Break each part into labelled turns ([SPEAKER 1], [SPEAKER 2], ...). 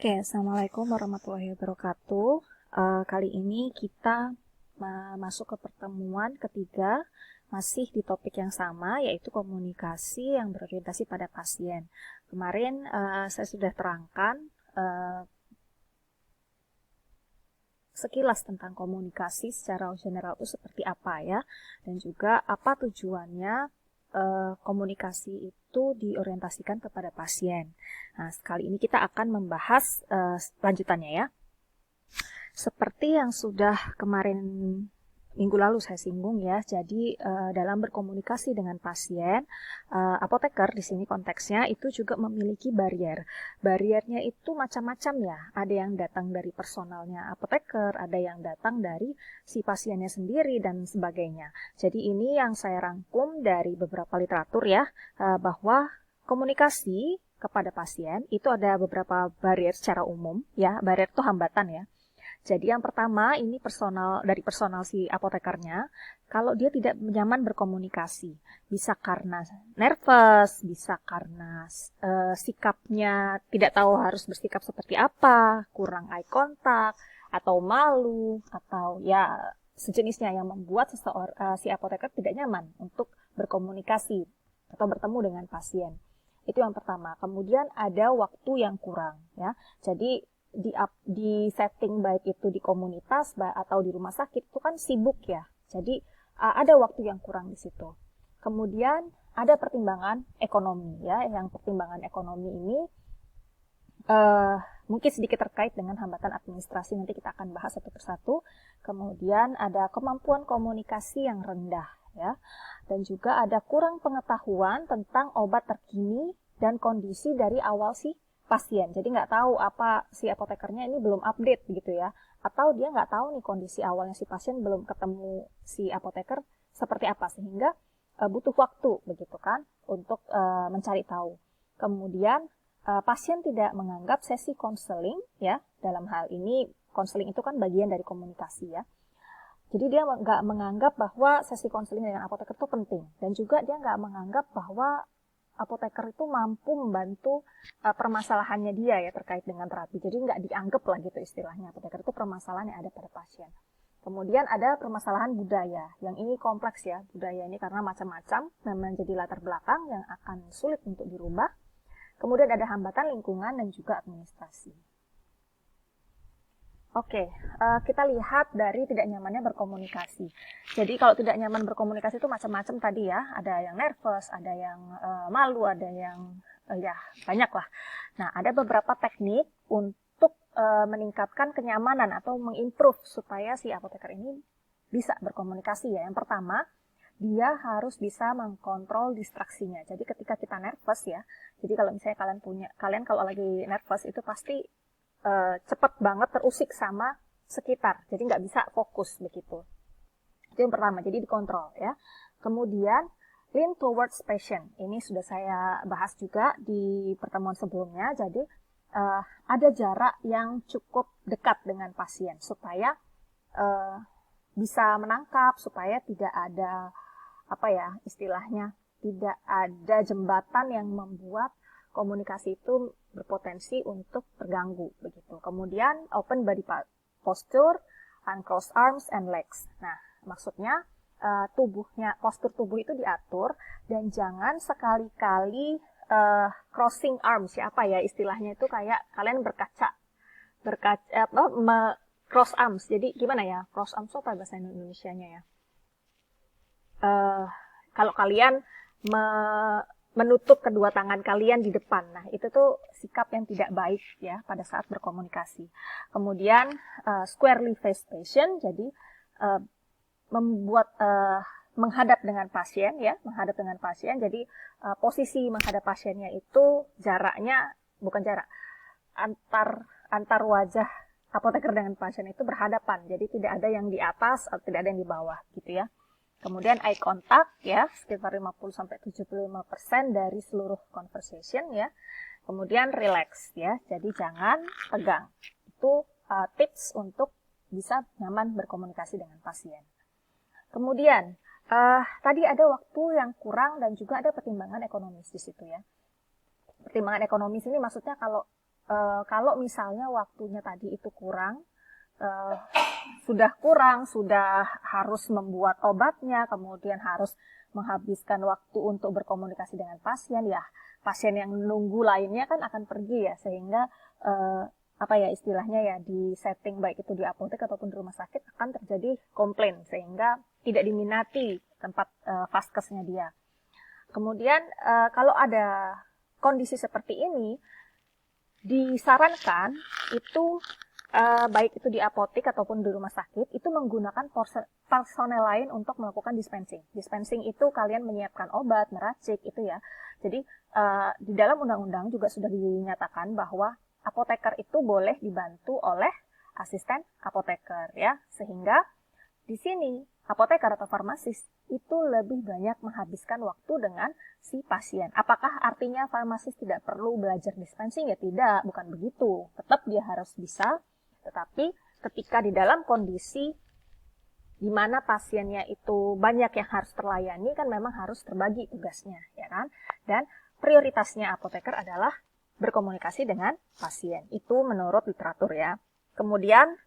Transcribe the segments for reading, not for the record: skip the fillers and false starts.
[SPEAKER 1] Oke, Assalamualaikum warahmatullahi wabarakatuh. Kali ini kita masuk ke pertemuan ketiga, masih di topik yang sama, yaitu komunikasi yang berorientasi pada pasien. Kemarin saya sudah terangkan sekilas tentang komunikasi secara general itu seperti apa ya, dan juga apa tujuannya komunikasi itu diorientasikan kepada pasien. Nah, kali ini kita akan membahas lanjutannya ya. Seperti yang sudah kemarin minggu lalu saya singgung ya, jadi dalam berkomunikasi dengan pasien, apoteker di sini konteksnya itu juga memiliki barrier. Barriernya itu macam-macam ya, ada yang datang dari personalnya apoteker, ada yang datang dari si pasiennya sendiri dan sebagainya. Jadi ini yang saya rangkum dari beberapa literatur ya, bahwa komunikasi kepada pasien itu ada beberapa barrier secara umum ya, barrier itu hambatan ya. Jadi yang pertama ini dari personal si apotekernya, kalau dia tidak nyaman berkomunikasi, bisa karena nervous, bisa karena sikapnya tidak tahu harus bersikap seperti apa, kurang eye contact, atau malu, atau ya sejenisnya yang membuat si apoteker tidak nyaman untuk berkomunikasi atau bertemu dengan pasien. Itu yang pertama. Kemudian ada waktu yang kurang ya. Jadi di setting baik itu di komunitas atau di rumah sakit itu kan sibuk ya. Jadi ada waktu yang kurang di situ. Kemudian ada pertimbangan ekonomi ya. Yang pertimbangan ekonomi ini mungkin sedikit terkait dengan hambatan administrasi, nanti kita akan bahas satu persatu. Kemudian ada kemampuan komunikasi yang rendah ya. Dan juga ada kurang pengetahuan tentang obat terkini dan kondisi dari awal si pasien. Jadi nggak tahu apa si apotekernya ini belum update gitu ya. Atau dia nggak tahu nih kondisi awalnya si pasien belum ketemu si apoteker seperti apa, sehingga butuh waktu begitu kan untuk mencari tahu. Kemudian pasien tidak menganggap sesi konseling ya, dalam hal ini konseling itu kan bagian dari komunikasi ya. Jadi dia nggak menganggap bahwa sesi konseling dengan apoteker itu penting, dan juga dia nggak menganggap bahwa apoteker itu mampu membantu permasalahannya dia ya terkait dengan terapi. Jadi nggak dianggap lah gitu istilahnya, apoteker itu permasalahan yang ada pada pasien. Kemudian ada permasalahan budaya, yang ini kompleks ya, budaya ini karena macam-macam dan menjadi latar belakang yang akan sulit untuk dirubah. Kemudian ada hambatan lingkungan dan juga administrasi. Oke, kita lihat dari tidak nyamannya berkomunikasi. Jadi kalau tidak nyaman berkomunikasi itu macam-macam tadi ya. Ada yang nervous, ada yang malu, ada yang ya banyak lah. Nah, ada beberapa teknik untuk meningkatkan kenyamanan atau mengimprove supaya si apoteker ini bisa berkomunikasi ya. Yang pertama, dia harus bisa mengkontrol distraksinya. Jadi ketika kita nervous ya, jadi kalau misalnya kalian kalau lagi nervous itu pasti cepat banget terusik sama sekitar, jadi nggak bisa fokus begitu. Itu yang pertama, jadi dikontrol ya. Kemudian lean towards patient, ini sudah saya bahas juga di pertemuan sebelumnya. Jadi ada jarak yang cukup dekat dengan pasien supaya bisa menangkap, supaya tidak ada apa ya istilahnya, tidak ada jembatan yang membuat komunikasi itu berpotensi untuk terganggu begitu. Kemudian open body posture, uncrossed arms and legs. Nah, maksudnya postur tubuh itu diatur dan jangan sekali-kali crossing arms ya, apa ya istilahnya itu kayak kalian cross arms. Jadi gimana ya? Cross arms itu apa bahasa Indonesianya ya? Kalau kalian menutup kedua tangan kalian di depan. Nah, itu tuh sikap yang tidak baik ya pada saat berkomunikasi. Kemudian squarely face patient, jadi menghadap dengan pasien ya, menghadap dengan pasien. Jadi posisi menghadap pasiennya itu antar wajah apoteker dengan pasien itu berhadapan. Jadi tidak ada yang di atas atau tidak ada yang di bawah gitu ya. Kemudian eye contact ya, sekitar 50-75% dari seluruh conversation ya. Kemudian relax ya, jadi jangan tegang. Itu tips untuk bisa nyaman berkomunikasi dengan pasien. Kemudian tadi ada waktu yang kurang dan juga ada pertimbangan ekonomis di situ ya. Pertimbangan ekonomis ini maksudnya kalau kalau misalnya waktunya tadi itu kurang, sudah harus membuat obatnya, kemudian harus menghabiskan waktu untuk berkomunikasi dengan pasien, ya pasien yang menunggu lainnya kan akan pergi ya, sehingga istilahnya ya di setting baik itu di apotek ataupun di rumah sakit akan terjadi komplain sehingga tidak diminati tempat vaskesnya dia. Kemudian kalau ada kondisi seperti ini, disarankan itu baik itu di apotek ataupun di rumah sakit itu menggunakan personel lain untuk melakukan dispensing. Dispensing itu kalian menyiapkan obat, meracik itu ya. Jadi di dalam undang-undang juga sudah dinyatakan bahwa apoteker itu boleh dibantu oleh asisten apoteker ya, sehingga di sini apoteker atau farmasis itu lebih banyak menghabiskan waktu dengan si pasien. Apakah artinya farmasis tidak perlu belajar dispensing? Ya tidak, bukan begitu. Tetap dia harus bisa, tetapi ketika di dalam kondisi di mana pasiennya itu banyak yang harus terlayani, kan memang harus terbagi tugasnya, ya kan? Dan prioritasnya apoteker adalah berkomunikasi dengan pasien. Itu menurut literatur ya. Kemudian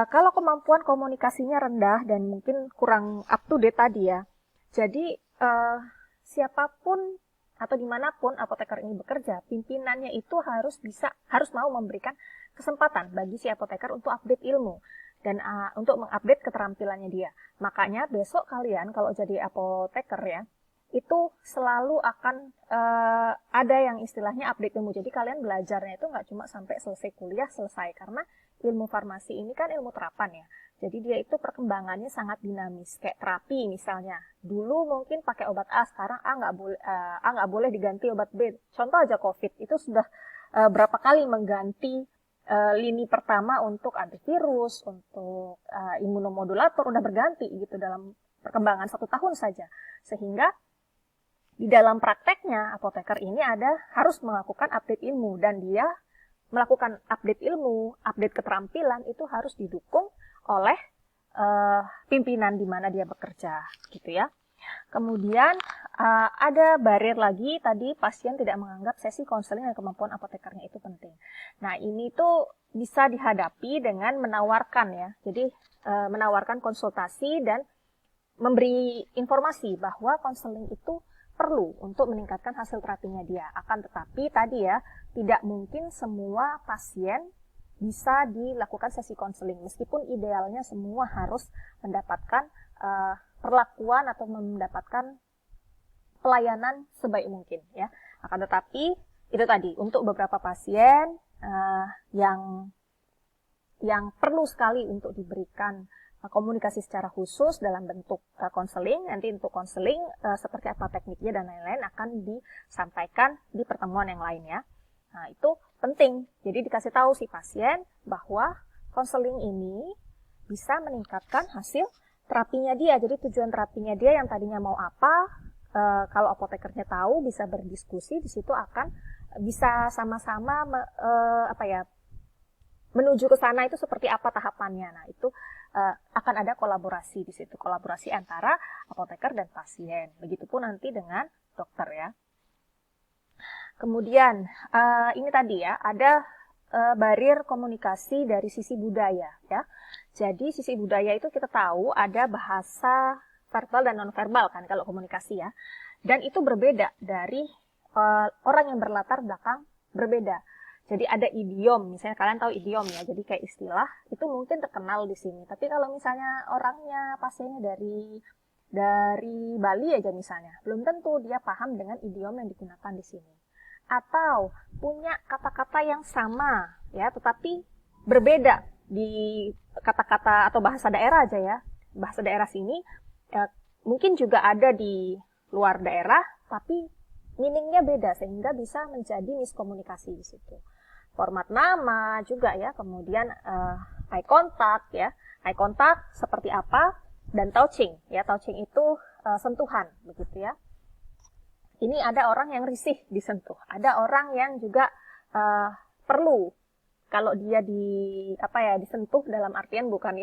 [SPEAKER 1] kalau kemampuan komunikasinya rendah dan mungkin kurang up to date tadi ya, jadi siapapun atau dimanapun apoteker ini bekerja, pimpinannya itu harus mau memberikan kesempatan bagi si apoteker untuk update ilmu dan untuk mengupdate keterampilannya dia. Makanya besok kalian kalau jadi apoteker ya, itu selalu akan ada yang istilahnya update ilmu. Jadi kalian belajarnya itu nggak cuma sampai selesai kuliah selesai, karena ilmu farmasi ini kan ilmu terapan ya. Jadi dia itu perkembangannya sangat dinamis. Kayak terapi misalnya. Dulu mungkin pakai obat A, sekarang A nggak boleh diganti obat B. Contoh aja COVID, itu sudah berapa kali mengganti lini pertama untuk antivirus, untuk imunomodulator, udah berganti gitu dalam perkembangan 1 tahun saja. Sehingga di dalam prakteknya apoteker ini harus melakukan update ilmu, dan dia melakukan update ilmu, update keterampilan itu harus didukung oleh pimpinan di mana dia bekerja, gitu ya. Kemudian ada barrier lagi tadi, pasien tidak menganggap sesi konseling dan kemampuan apotekernya itu penting. Nah ini tuh bisa dihadapi dengan menawarkan ya, jadi menawarkan konsultasi dan memberi informasi bahwa konseling itu perlu untuk meningkatkan hasil terapinya dia. Akan tetapi tadi ya, tidak mungkin semua pasien bisa dilakukan sesi konseling, meskipun idealnya semua harus mendapatkan perlakuan atau mendapatkan pelayanan sebaik mungkin ya. Akan tetapi itu tadi, untuk beberapa pasien yang perlu sekali untuk diberikan komunikasi secara khusus dalam bentuk konseling. Nanti untuk konseling seperti apa tekniknya dan lain-lain akan disampaikan di pertemuan yang lain ya. Nah itu penting, jadi dikasih tahu si pasien bahwa konseling ini bisa meningkatkan hasil terapinya dia. Jadi tujuan terapinya dia yang tadinya mau apa, kalau apotekernya tahu, bisa berdiskusi, di situ akan bisa sama-sama menuju ke sana itu seperti apa tahapannya. Nah itu akan ada kolaborasi di situ, kolaborasi antara apoteker dan pasien. Begitupun nanti dengan dokter ya. Kemudian ini tadi ya, ada barrier komunikasi dari sisi budaya ya. Jadi sisi budaya itu kita tahu ada bahasa verbal dan nonverbal kan kalau komunikasi ya. Dan itu berbeda dari orang yang berlatar belakang berbeda. Jadi ada idiom, misalnya kalian tahu idiom ya, jadi kayak istilah, itu mungkin terkenal di sini. Tapi kalau misalnya orangnya, pasiennya dari Bali aja misalnya, belum tentu dia paham dengan idiom yang digunakan di sini. Atau punya kata-kata yang sama, ya, tetapi berbeda di kata-kata atau bahasa daerah aja ya. Bahasa daerah sini mungkin juga ada di luar daerah, tapi meaningnya beda, sehingga bisa menjadi miskomunikasi di situ. Format nama juga ya, kemudian eye contact ya. Eye contact seperti apa, dan touching ya. Touching itu sentuhan begitu ya. Ini ada orang yang risih disentuh, ada orang yang juga perlu kalau dia disentuh dalam artian bukan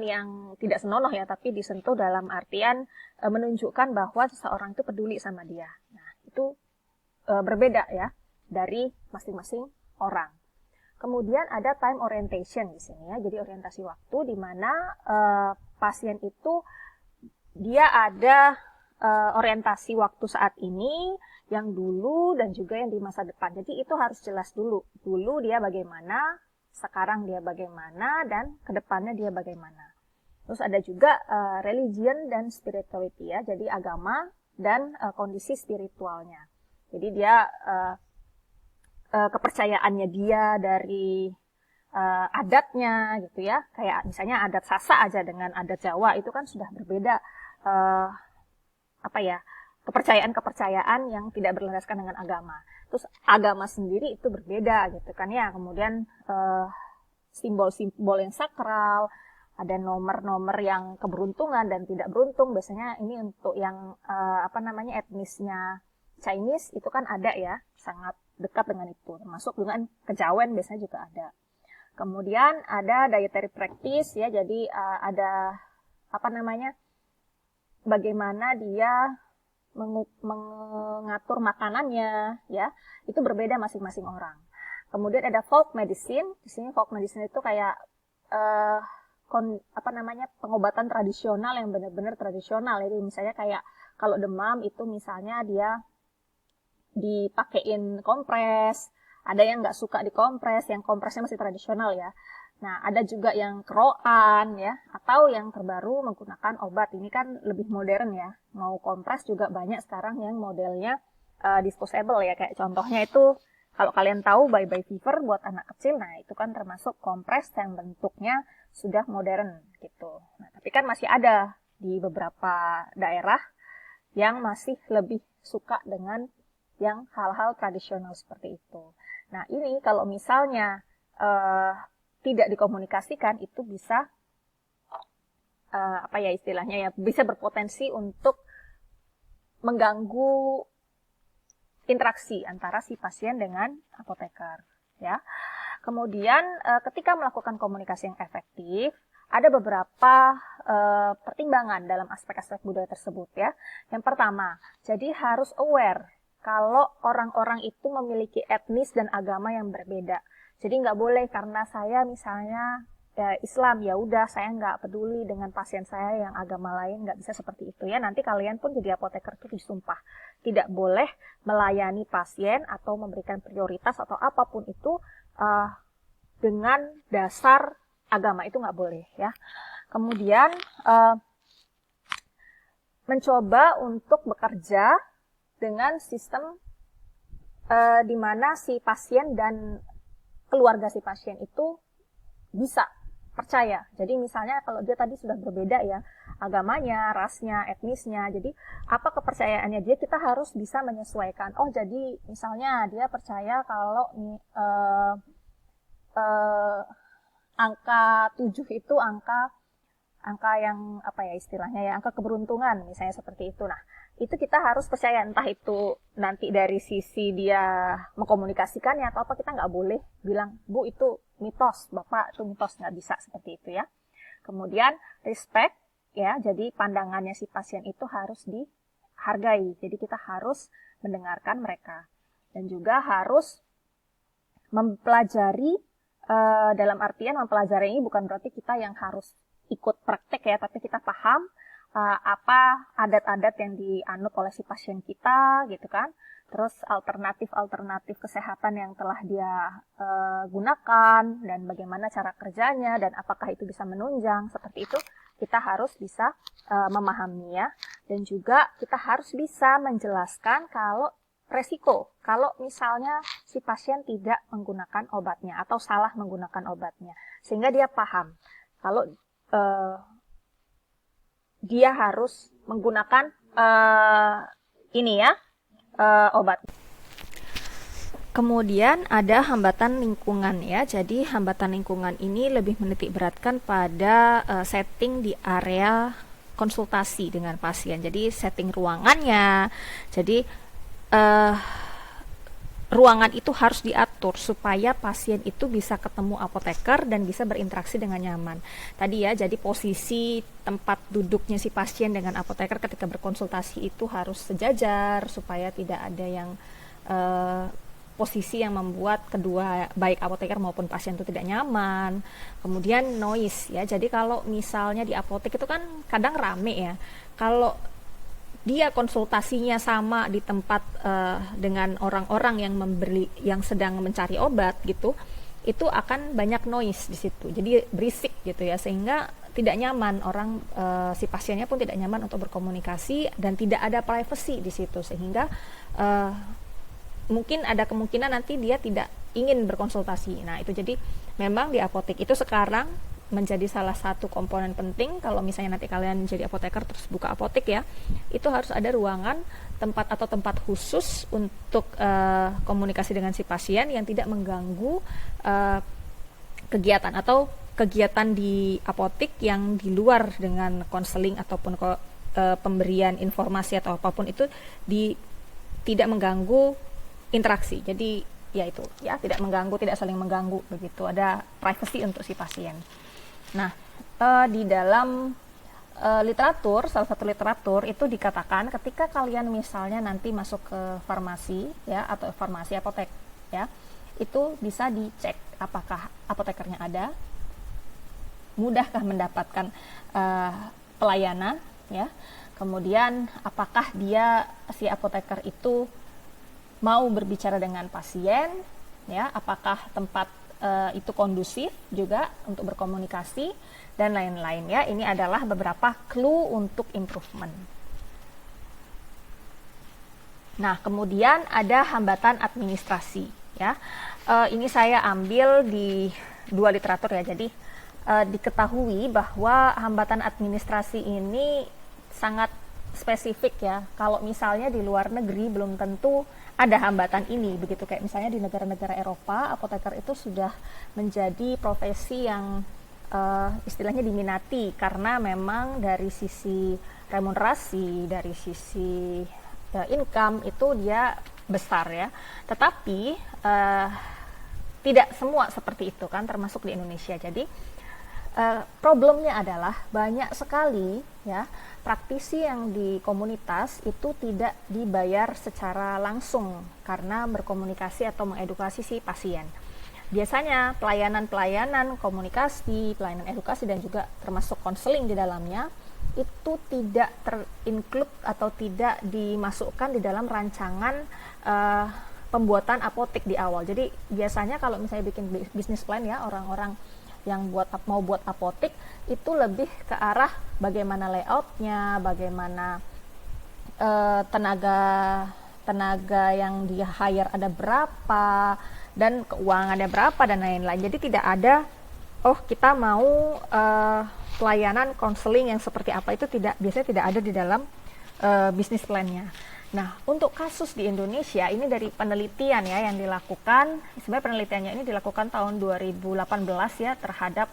[SPEAKER 1] yang tidak senonoh ya, tapi disentuh dalam artian menunjukkan bahwa seseorang itu peduli sama dia. Nah, itu berbeda ya. dari masing-masing orang. Kemudian ada time orientation di sini ya, jadi orientasi waktu di mana pasien itu dia ada orientasi waktu saat ini, yang dulu dan juga yang di masa depan. Jadi itu harus jelas dulu. Dulu dia bagaimana, sekarang dia bagaimana, dan kedepannya dia bagaimana. Terus ada juga religion dan spirituality ya, jadi agama dan kondisi spiritualnya. Jadi dia kepercayaannya dia dari adatnya gitu ya, kayak misalnya adat Sasak aja dengan adat Jawa itu kan sudah berbeda kepercayaan-kepercayaan yang tidak berlandaskan dengan agama. Terus agama sendiri itu berbeda gitu kan ya. Kemudian simbol-simbol yang sakral, ada nomor-nomor yang keberuntungan dan tidak beruntung. Biasanya ini untuk yang etnisnya Chinese itu kan ada ya, sangat dekat dengan itu. Termasuk dengan kejawen biasanya juga ada. Kemudian ada dietary practice ya, jadi ada bagaimana dia mengatur makanannya ya, itu berbeda masing-masing orang. Kemudian ada folk medicine. Di sini folk medicine itu kayak pengobatan tradisional yang benar-benar tradisional. Jadi misalnya kayak kalau demam itu misalnya dia dipakein kompres, ada yang nggak suka dikompres, yang kompresnya masih tradisional ya. Nah, ada juga yang keroan ya, atau yang terbaru menggunakan obat. Ini kan lebih modern ya. Mau kompres juga banyak sekarang yang modelnya disposable ya. Kayak contohnya itu, kalau kalian tahu bye-bye fever buat anak kecil, nah itu kan termasuk kompres yang bentuknya sudah modern gitu. Nah, tapi kan masih ada di beberapa daerah yang masih lebih suka dengan yang hal-hal tradisional seperti itu. Nah, ini kalau misalnya tidak dikomunikasikan itu bisa bisa berpotensi untuk mengganggu interaksi antara si pasien dengan apoteker ya. Kemudian ketika melakukan komunikasi yang efektif, ada beberapa pertimbangan dalam aspek-aspek budaya tersebut ya. Yang pertama, jadi harus aware kalau orang-orang itu memiliki etnis dan agama yang berbeda. Jadi nggak boleh karena saya misalnya Islam, ya udah saya nggak peduli dengan pasien saya yang agama lain, nggak bisa seperti itu ya. Nanti kalian pun jadi apoteker itu disumpah. Tidak boleh melayani pasien atau memberikan prioritas atau apapun itu dengan dasar agama, itu nggak boleh ya. Kemudian mencoba untuk bekerja dengan sistem di mana si pasien dan keluarga si pasien itu bisa percaya. Jadi misalnya kalau dia tadi sudah berbeda ya, agamanya, rasnya, etnisnya, jadi apa kepercayaannya dia, kita harus bisa menyesuaikan. Oh jadi misalnya dia percaya kalau angka 7 itu angka yang istilahnya ya, angka keberuntungan misalnya seperti itu. Nah, itu kita harus percaya, entah itu nanti dari sisi dia mengkomunikasikannya atau apa, kita nggak boleh bilang, Bu itu mitos, Bapak itu mitos, nggak bisa seperti itu ya. Kemudian respect ya, jadi pandangannya si pasien itu harus dihargai, jadi kita harus mendengarkan mereka. Dan juga harus mempelajari, dalam artian mempelajari ini bukan berarti kita yang harus ikut praktek ya, tapi kita paham apa adat-adat yang dianut oleh si pasien kita gitu kan. Terus alternatif kesehatan yang telah dia gunakan dan bagaimana cara kerjanya dan apakah itu bisa menunjang, seperti itu kita harus bisa memahami ya. Dan juga kita harus bisa menjelaskan kalau resiko kalau misalnya si pasien tidak menggunakan obatnya atau salah menggunakan obatnya, sehingga dia paham kalau dia harus menggunakan obat. Kemudian ada hambatan lingkungan ya. Jadi hambatan lingkungan ini lebih menitik beratkan pada setting di area konsultasi dengan pasien. Jadi setting ruangannya. Jadi ruangan itu harus diatur supaya pasien itu bisa ketemu apoteker dan bisa berinteraksi dengan nyaman. Tadi ya, jadi posisi tempat duduknya si pasien dengan apoteker ketika berkonsultasi itu harus sejajar supaya tidak ada yang posisi yang membuat kedua baik apoteker maupun pasien itu tidak nyaman. Kemudian noise ya. Jadi kalau misalnya di apotek itu kan kadang rame ya. Kalau dia konsultasinya sama di tempat dengan orang-orang yang sedang mencari obat gitu, itu akan banyak noise di situ. Jadi berisik gitu ya, sehingga tidak nyaman si pasiennya pun tidak nyaman untuk berkomunikasi dan tidak ada privacy di situ, sehingga mungkin ada kemungkinan nanti dia tidak ingin berkonsultasi. Nah, itu jadi memang di apotek itu sekarang menjadi salah satu komponen penting. Kalau misalnya nanti kalian jadi apoteker terus buka apotek ya, itu harus ada ruangan tempat khusus untuk komunikasi dengan si pasien yang tidak mengganggu kegiatan atau kegiatan di apotek yang di luar dengan konseling ataupun pemberian informasi atau apapun itu tidak mengganggu interaksi. Jadi ya itu ya, tidak mengganggu, tidak saling mengganggu begitu. Ada privacy untuk si pasien. Nah, di dalam literatur, salah satu literatur itu dikatakan ketika kalian misalnya nanti masuk ke farmasi ya, atau farmasi apotek ya, itu bisa dicek apakah apotekernya ada, mudahkah mendapatkan pelayanan ya, kemudian apakah si apoteker itu mau berbicara dengan pasien ya, apakah tempat itu kondusif juga untuk berkomunikasi dan lain-lain ya. Ini adalah beberapa clue untuk improvement. Nah, kemudian ada hambatan administrasi ya. Ini saya ambil di dua literatur ya. Jadi diketahui bahwa hambatan administrasi ini sangat spesifik ya. Kalau misalnya di luar negeri belum tentu ada hambatan ini, begitu kayak misalnya di negara-negara Eropa, apoteker itu sudah menjadi profesi yang istilahnya diminati karena memang dari sisi remunerasi, dari sisi income itu dia besar ya. Tetapi tidak semua seperti itu kan, termasuk di Indonesia. Jadi problemnya adalah banyak sekali ya praktisi yang di komunitas itu tidak dibayar secara langsung karena berkomunikasi atau mengedukasi si pasien. Biasanya pelayanan komunikasi, pelayanan edukasi dan juga termasuk konseling di dalamnya itu tidak terinclude atau tidak dimasukkan di dalam rancangan pembuatan apotek di awal. Jadi biasanya kalau misalnya bikin bisnis plan ya, orang-orang yang mau buat apotek itu lebih ke arah bagaimana layoutnya, bagaimana tenaga yang dia hire ada berapa, dan keuangannya berapa dan lain-lain. Jadi tidak ada kita mau pelayanan konseling yang seperti apa, itu biasanya tidak ada di dalam bisnis plan-nya. Nah, untuk kasus di Indonesia ini dari penelitian ya yang dilakukan, sebenarnya penelitiannya ini dilakukan tahun 2018 ya terhadap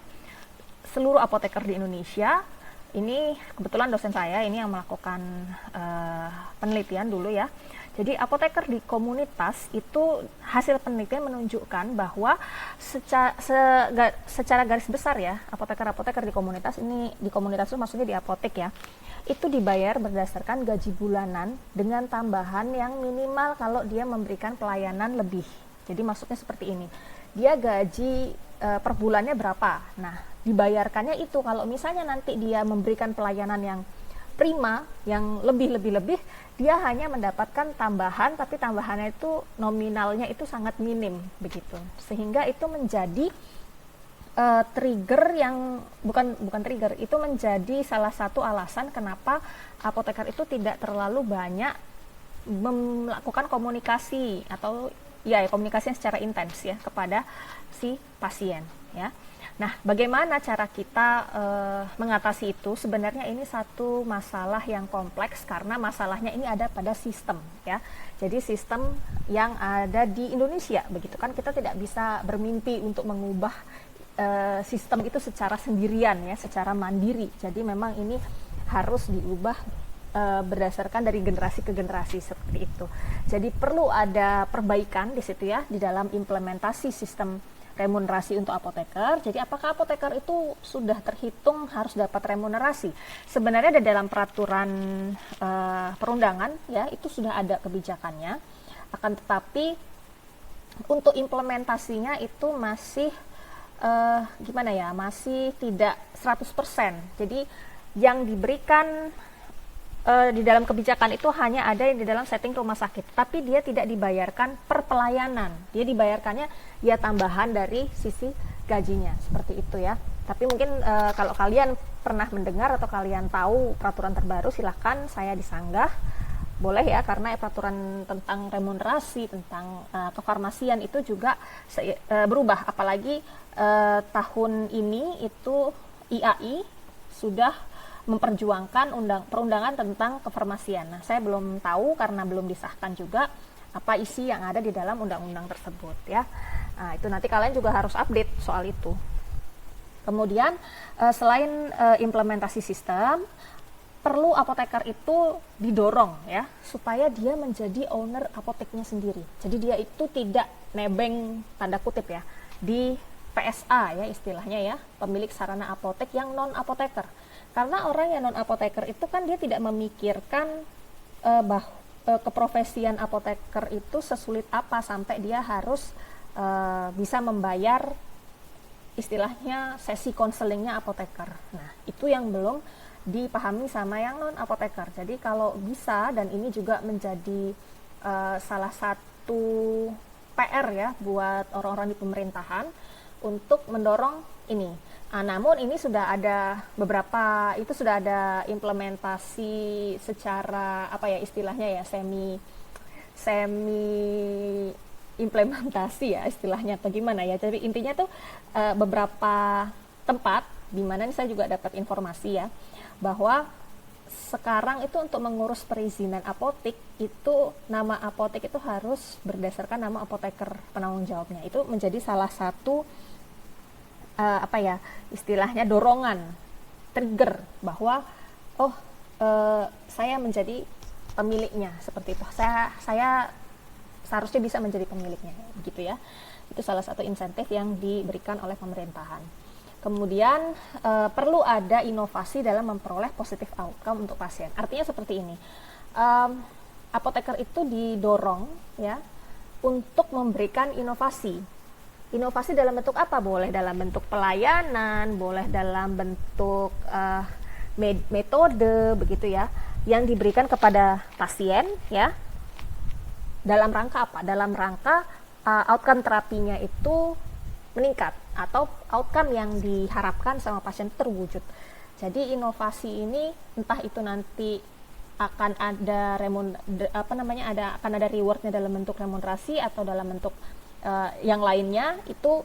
[SPEAKER 1] seluruh apoteker di Indonesia. Ini kebetulan dosen saya ini yang melakukan penelitian dulu ya. Jadi apoteker di komunitas itu hasil penelitian menunjukkan bahwa secara garis besar ya, apoteker-apoteker di komunitas itu maksudnya di apotek ya, itu dibayar berdasarkan gaji bulanan dengan tambahan yang minimal kalau dia memberikan pelayanan lebih. Jadi maksudnya seperti ini, dia gaji per bulannya berapa, nah dibayarkannya itu. Kalau misalnya nanti dia memberikan pelayanan yang prima, yang lebih, dia hanya mendapatkan tambahan, tapi tambahannya itu nominalnya itu sangat minim begitu, sehingga itu menjadi trigger yang bukan trigger, itu menjadi salah satu alasan kenapa apoteker itu tidak terlalu banyak melakukan komunikasi atau komunikasi yang secara intens ya kepada si pasien ya. Nah, bagaimana cara kita mengatasi itu? Sebenarnya ini satu masalah yang kompleks karena masalahnya ini ada pada sistem ya. Jadi sistem yang ada di Indonesia begitu kan, kita tidak bisa bermimpi untuk mengubah sistem itu secara sendirian ya, secara mandiri. Jadi memang ini harus diubah berdasarkan dari generasi ke generasi seperti itu. Jadi perlu ada perbaikan di situ ya di dalam implementasi sistem remunerasi untuk apoteker. Jadi apakah apoteker itu sudah terhitung harus dapat remunerasi? Sebenarnya di dalam peraturan perundangan ya itu sudah ada kebijakannya. Akan tetapi untuk implementasinya itu masih gimana ya, masih tidak 100%. Jadi yang diberikan di dalam kebijakan itu hanya ada di dalam setting rumah sakit, tapi dia tidak dibayarkan per pelayanan. Dia dibayarkannya ya tambahan dari sisi gajinya, seperti itu ya. Tapi mungkin kalau kalian pernah mendengar atau kalian tahu peraturan terbaru, silahkan saya disanggah. Boleh ya, karena peraturan tentang remunerasi, tentang kefarmasian itu juga berubah. Apalagi tahun ini itu IAI sudah memperjuangkan perundangan tentang kefarmasian. Nah, saya belum tahu karena belum disahkan juga apa isi yang ada di dalam undang-undang tersebut ya. Nah, itu nanti kalian juga harus update soal itu. Kemudian selain implementasi sistem, perlu apoteker itu didorong ya supaya dia menjadi owner apoteknya sendiri. Jadi dia itu tidak nebeng, tanda kutip ya, di PSA ya istilahnya ya, pemilik sarana apotek yang non apoteker. Karena orang yang non apoteker itu kan dia tidak memikirkan keprofesian apoteker itu sesulit apa sampai dia harus bisa membayar istilahnya sesi konselingnya apoteker. Nah, itu yang belum dipahami sama yang non apoteker. Jadi kalau bisa, dan ini juga menjadi salah satu PR ya buat orang-orang di pemerintahan untuk mendorong ini. Namun ini sudah ada sudah ada implementasi secara apa ya istilahnya ya, semi implementasi ya istilahnya atau gimana ya. Jadi intinya tuh beberapa tempat di mana saya juga dapat informasi ya bahwa sekarang itu untuk mengurus perizinan apotek itu nama apotek itu harus berdasarkan nama apoteker penanggung jawabnya. Itu menjadi salah satu apa ya istilahnya dorongan, trigger bahwa saya menjadi pemiliknya, seperti itu. Saya seharusnya bisa menjadi pemiliknya, begitu ya. Itu salah satu insentif yang diberikan oleh pemerintahan. Kemudian perlu ada inovasi dalam memperoleh positive outcome untuk pasien. Artinya seperti ini, apoteker itu didorong ya untuk memberikan inovasi. Inovasi dalam bentuk apa? Boleh dalam bentuk pelayanan, boleh dalam bentuk metode, begitu ya, yang diberikan kepada pasien ya. Dalam rangka apa? Dalam rangka outcome terapinya itu meningkat atau outcome yang diharapkan sama pasien terwujud. Jadi inovasi ini entah itu nanti akan ada akan ada rewardnya dalam bentuk remunerasi atau dalam bentuk yang lainnya, itu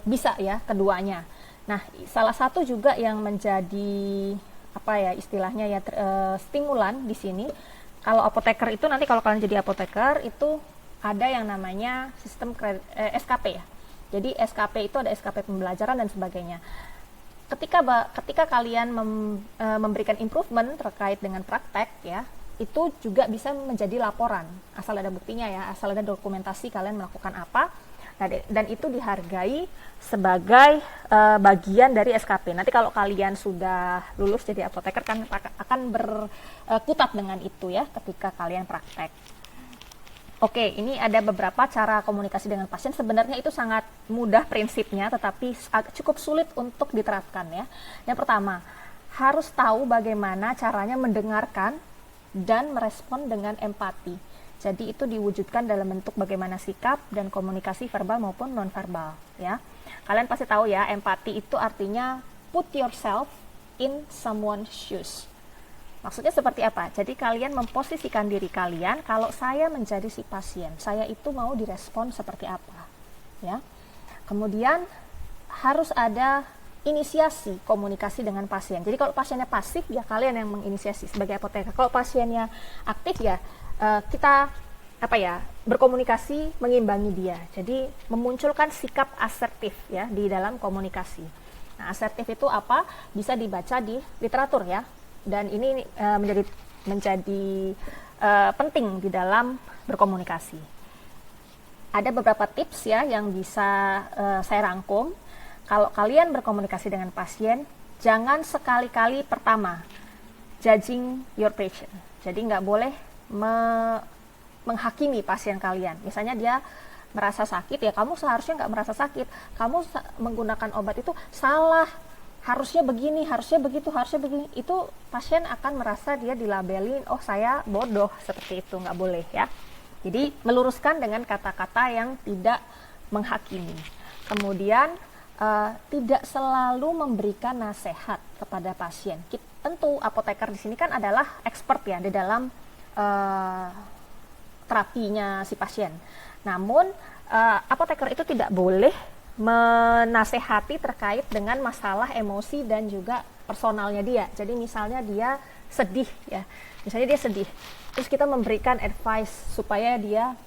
[SPEAKER 1] bisa ya keduanya. Nah, salah satu juga yang menjadi apa ya istilahnya ya stimulan di sini, kalau apoteker itu nanti kalau kalian jadi apoteker itu ada yang namanya sistem SKP ya. Jadi SKP itu ada SKP pembelajaran dan sebagainya. Ketika kalian memberikan improvement terkait dengan praktek ya, itu juga bisa menjadi laporan, asal ada buktinya ya, asal ada dokumentasi kalian melakukan apa, dan itu dihargai sebagai bagian dari SKP. Nanti kalau kalian sudah lulus jadi apoteker kan akan berkutat dengan itu ya ketika kalian praktek. Oke, ini ada beberapa cara komunikasi dengan pasien. Sebenarnya itu sangat mudah prinsipnya, tetapi cukup sulit untuk diterapkan ya. Yang pertama, harus tahu bagaimana caranya mendengarkan dan merespon dengan empati. Jadi itu diwujudkan dalam bentuk bagaimana sikap dan komunikasi verbal maupun nonverbal ya. Kalian pasti tahu ya, empati itu artinya put yourself in someone's shoes. Maksudnya seperti apa? Jadi kalian memposisikan diri kalian, kalau saya menjadi si pasien, saya itu mau direspon seperti apa ya. Kemudian harus ada inisiasi komunikasi dengan pasien. Jadi kalau pasiennya pasif ya kalian yang menginisiasi sebagai apoteker. Kalau pasiennya aktif ya kita berkomunikasi mengimbangi dia. Jadi memunculkan sikap asertif ya di dalam komunikasi. Nah, asertif itu apa? Bisa dibaca di literatur ya. Dan ini menjadi penting di dalam berkomunikasi. Ada beberapa tips ya yang bisa saya rangkum. Kalau kalian berkomunikasi dengan pasien, jangan sekali-kali pertama judging your patient. Jadi nggak boleh menghakimi pasien kalian. Misalnya dia merasa sakit, ya kamu seharusnya nggak merasa sakit. Kamu menggunakan obat itu salah, harusnya begini, harusnya begitu, harusnya begini. Itu pasien akan merasa dia dilabelin, oh saya bodoh, seperti itu. Nggak boleh ya. Jadi meluruskan dengan kata-kata yang tidak menghakimi. Kemudian tidak selalu memberikan nasihat kepada pasien. Tentu apoteker di sini kan adalah expert ya di dalam terapinya si pasien. Namun apoteker itu tidak boleh menasehati terkait dengan masalah emosi dan juga personalnya dia. Jadi misalnya dia sedih ya, misalnya dia sedih, terus kita memberikan advice supaya dia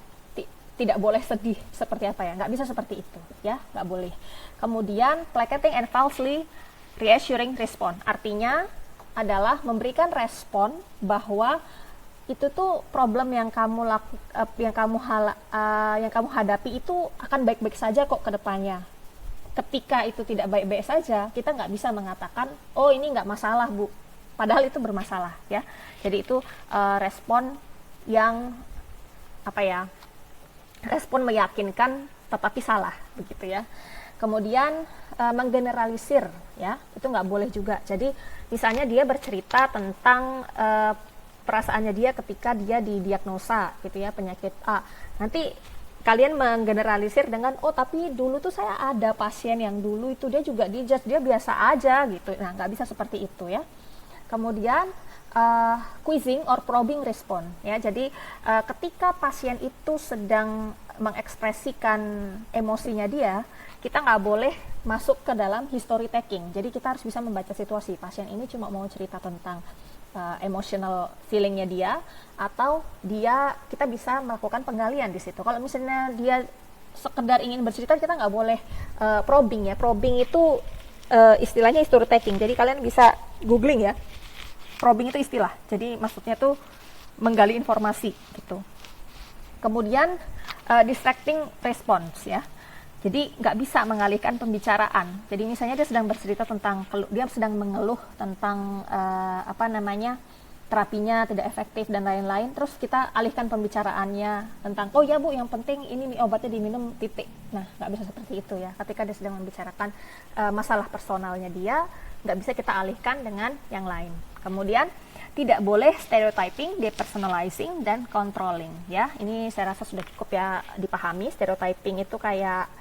[SPEAKER 1] tidak boleh sedih seperti apa ya, nggak bisa seperti itu ya, nggak boleh. Kemudian placating and falsely reassuring response, artinya adalah memberikan respon bahwa itu tuh problem yang kamu hadapi itu akan baik-baik saja kok ke depannya. Ketika itu tidak baik-baik saja, kita nggak bisa mengatakan, oh ini nggak masalah Bu, padahal itu bermasalah ya. Jadi itu respon yang respon meyakinkan tetapi salah begitu ya. Kemudian menggeneralisir ya, itu nggak boleh juga. Jadi misalnya dia bercerita tentang perasaannya dia ketika dia didiagnosa gitu ya, penyakit A. Nanti kalian menggeneralisir dengan, oh tapi dulu tuh saya ada pasien yang dulu itu dia juga dijudge, dia biasa aja gitu. Nah, nggak bisa seperti itu ya. Kemudian quizzing or probing response ya. Jadi ketika pasien itu sedang mengekspresikan emosinya dia, kita nggak boleh masuk ke dalam history taking. Jadi kita harus bisa membaca situasi. Pasien ini cuma mau cerita tentang emotional feelingnya dia, atau kita bisa melakukan penggalian di situ. Kalau misalnya dia sekedar ingin bercerita, kita nggak boleh probing ya. Probing itu istilahnya history taking. Jadi kalian bisa googling ya. Probing itu istilah. Jadi maksudnya tuh menggali informasi gitu. Kemudian distracting response ya. Jadi nggak bisa mengalihkan pembicaraan. Jadi misalnya dia sedang bercerita tentang, dia sedang mengeluh tentang terapinya tidak efektif dan lain-lain. Terus kita alihkan pembicaraannya tentang, oh ya Bu, yang penting ini obatnya diminum titik. Nah, nggak bisa seperti itu ya. Ketika dia sedang membicarakan masalah personalnya dia, nggak bisa kita alihkan dengan yang lain. Kemudian tidak boleh stereotyping, depersonalizing, dan controlling ya. Ini saya rasa sudah cukup ya dipahami. Stereotyping itu kayak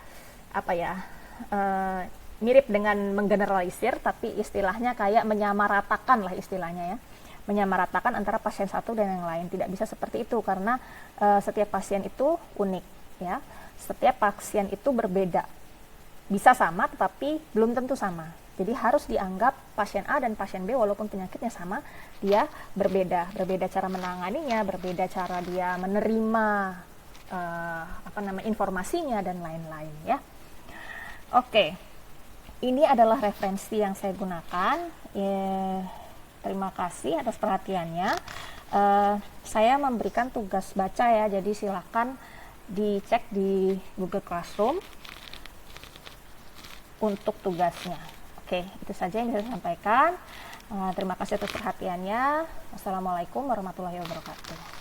[SPEAKER 1] mirip dengan menggeneralisir, tapi istilahnya kayak menyamaratakan lah istilahnya ya, menyamaratakan antara pasien satu dan yang lain. Tidak bisa seperti itu karena setiap pasien itu unik ya, setiap pasien itu berbeda, bisa sama tetapi belum tentu sama. Jadi harus dianggap pasien A dan pasien B walaupun penyakitnya sama, dia berbeda cara menanganinya, berbeda cara dia menerima informasinya dan lain-lain ya. Oke, ini adalah referensi yang saya gunakan. Terima kasih atas perhatiannya. Saya memberikan tugas baca ya, jadi silakan dicek di Google Classroom untuk tugasnya. Oke, itu saja yang bisa saya sampaikan. Terima kasih atas perhatiannya. Wassalamualaikum warahmatullahi wabarakatuh.